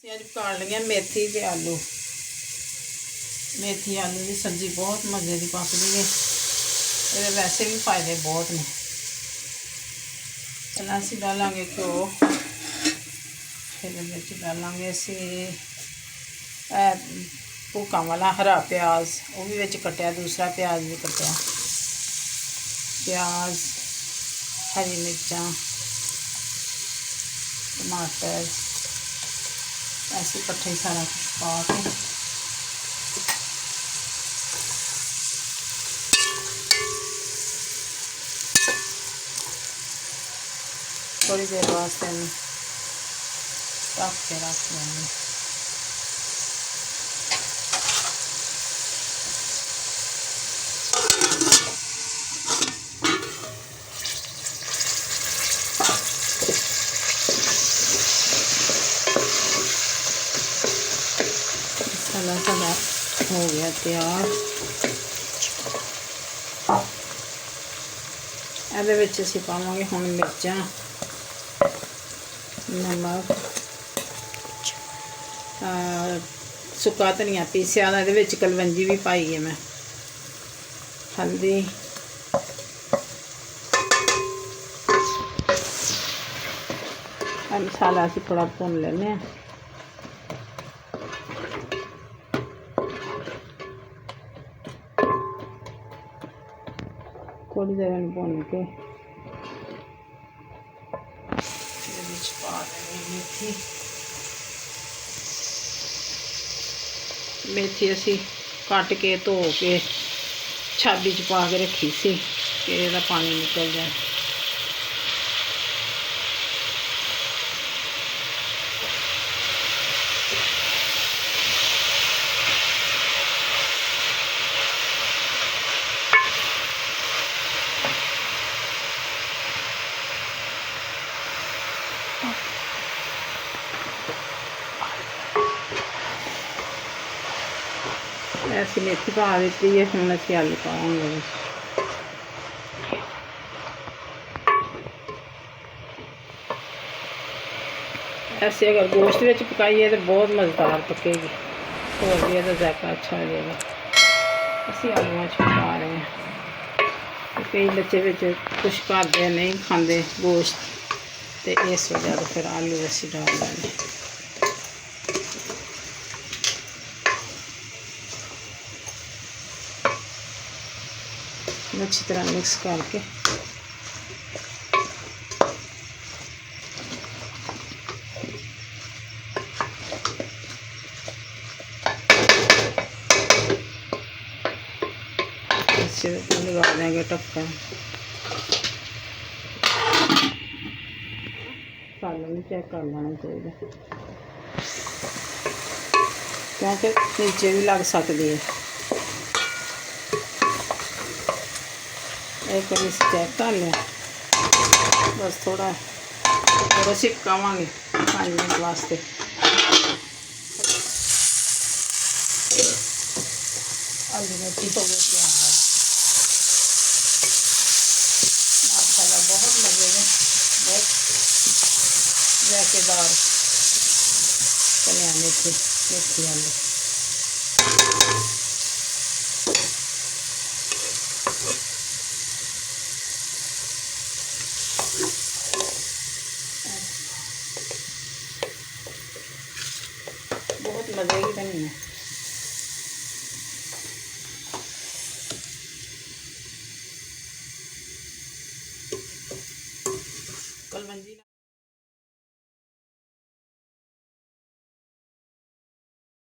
अज पका लगे मेथी ते आलू। मेथी आलू की सब्जी बहुत मज़े की पकदी है। ये वैसे भी फायदे बहुत ने। पहले असी डालांगे घ्यो, फिर डालांगे असी भूखा वाला हरा प्याज, वो भी विच कटिया, दूसरा प्याज भी कटिया, प्याज, हरी मिर्चा, टमाटर, ऐसे इकट्ठे सारा कुछ पा के थोड़ी देर वास्ते ढक के रख लेंगे। मसाला सारा हो गया तैयार। ਇਹਦੇ ਵਿੱਚ ਅਸੀਂ ਪਾਵਾਂਗੇ ਹੁਣ ਮਿਰਚਾਂ, नमक, सुक्का धनिया पीसिया, ਇਹਦੇ ਵਿੱਚ कलवंजी भी पाई है मैं, हल्दी, मसाला असी थोड़ा भुन लेने। थोड़ी देर भुन के मेथी असी कट के धो के छाबी च पा के रखी सी कि इसदा पानी निकल जाए। ऐसी मेथी पा दी है। हम असी आलू पाएंगे। ऐसे अगर गोश्त में पकाइए तो बहुत मज़ेदार पकेगी, और भी इसका जायका अच्छा हो जाएगा। असी आलूआ च पका रहे हैं। कई बच्चे कुछ करते नहीं खाते गोश्त, तो इस वजह से फिर आलू असी डाल देंगे। अच्छी तरह मिक्स करके इसे लगा देंगे ढक्कन। सालन भी चेक कर लेना चाहिए, क्योंकि नीचे भी लग सकती है। एक बार इसे चेक कर लिया, बस थोड़ा सिपकावांगे 5 मिनट वास्ते। आलू मेथी हो गई तैयार। माशाल्लाह बहुत मज़े में, बहुत जायकेदार बने मेथी आलू। बहुत मज़े की बनी है। कलवंजी